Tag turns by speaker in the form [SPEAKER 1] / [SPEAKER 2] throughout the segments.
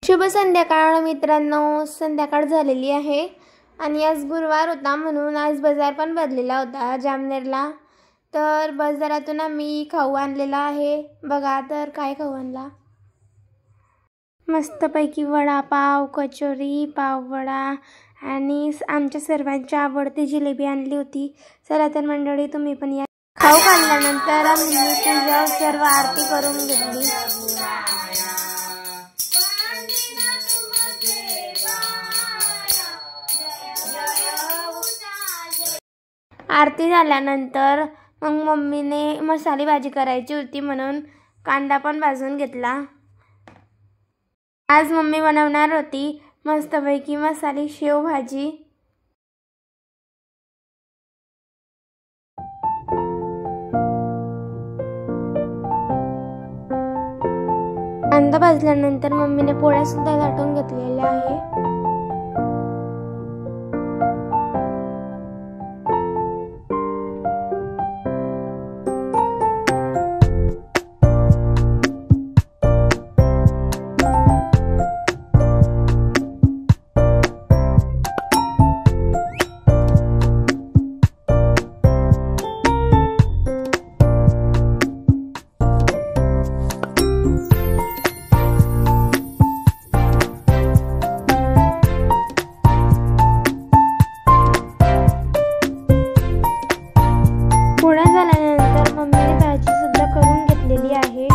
[SPEAKER 1] शुभ संध्याकाळ मित्रांनो, संध्याकाळ झालेली आहे आणि आज गुरुवार होता म्हणून आज बाजार पण भरलेला होता जामनेरला। तर बाजारातून आम्ही खाऊ आणलेला आहे। बघा तर काय खाऊ आणला, मस्तपैकी वडापाव, कचोरी, पाववडा आणि आमच्या सर्वांची आवडती जिलेबी आणली होती। चला तर मंडळी तुम्ही पण या। खाऊ खाल्ल्यानंतर आम्ही पूजा सर्व आरती करून घेतली। आरती झाल्यानंतर मग मम्मीने मसाली भाजी करायची होती म्हणून कांदा पण भाजून घेतला। आज मम्मी बनवणार होती मस्तपैकी मसाली शेव भाजी। कांदा भाजल्यानंतर मम्मीने पोळ्या सुद्धा लाटून घेतलेल्या आहे। पोळ्या झाल्यानंतर मम्मीने भाजी सुद्धा करून घेतलेली आहे।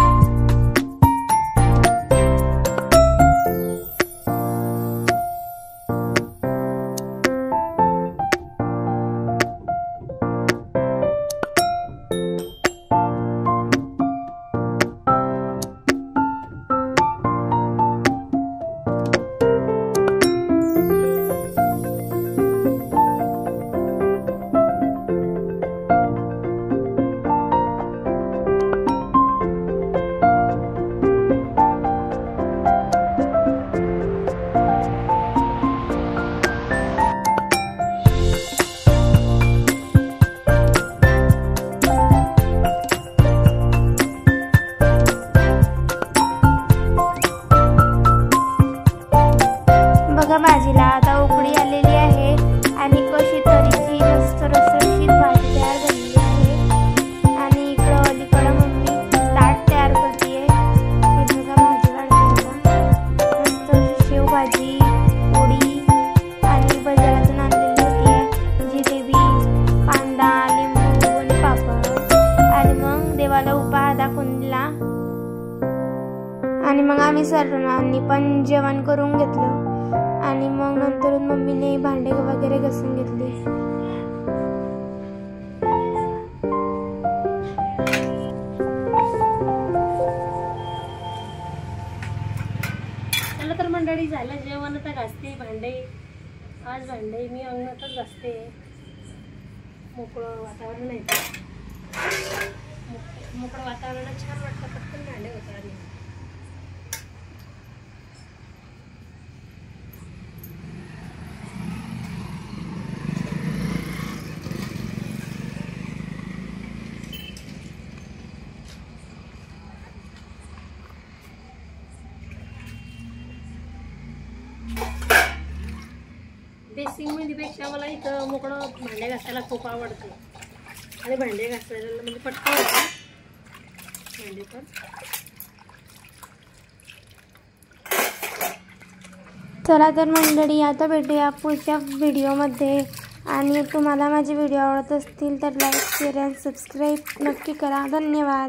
[SPEAKER 1] बघा भाजीला आता उकळी आलेली आहे आणि कशी तरीची मस्त रसरशीत भाजी तयार झालेली आहे। आणि इकडं अलीकडं मम्मी ताट तयार करते। बघा भाजी काढताना मस्त शेव भाजी, पोळी आणि बाजारातून आणलेली होती जिलेबी, कांदा, लिंबू आणि पापड। आणि मग देवाला उपहार दाखवून दिला आणि मग आम्ही सर्वांनी पण जेवण करून घेतलं। आणि मग नंतर मम्मीने भांडे वगैरे घासून घेतले।
[SPEAKER 2] चला तर मंडळी झालं जेवण, आता घासते भांडे। आज भांडे मी अंगणातच घासते, मोकळं वातावरण आहे। मोकळं वातावरणात छान वाटतं, पटकन भांडे होतात। बेसिंगमध्ये पेक्षा मला इथं मोकळं भांडे घासायला खूप आवडते आणि भांडे घासायला म्हणजे पटकन होतं भांडे पण।
[SPEAKER 1] चला तर मंडळी आता भेटूया पुढच्या व्हिडिओमध्ये। आणि तुम्हाला माझे व्हिडिओ आवडत असतील तर लाईक, शेअर आणि सबस्क्राईब नक्की करा। धन्यवाद।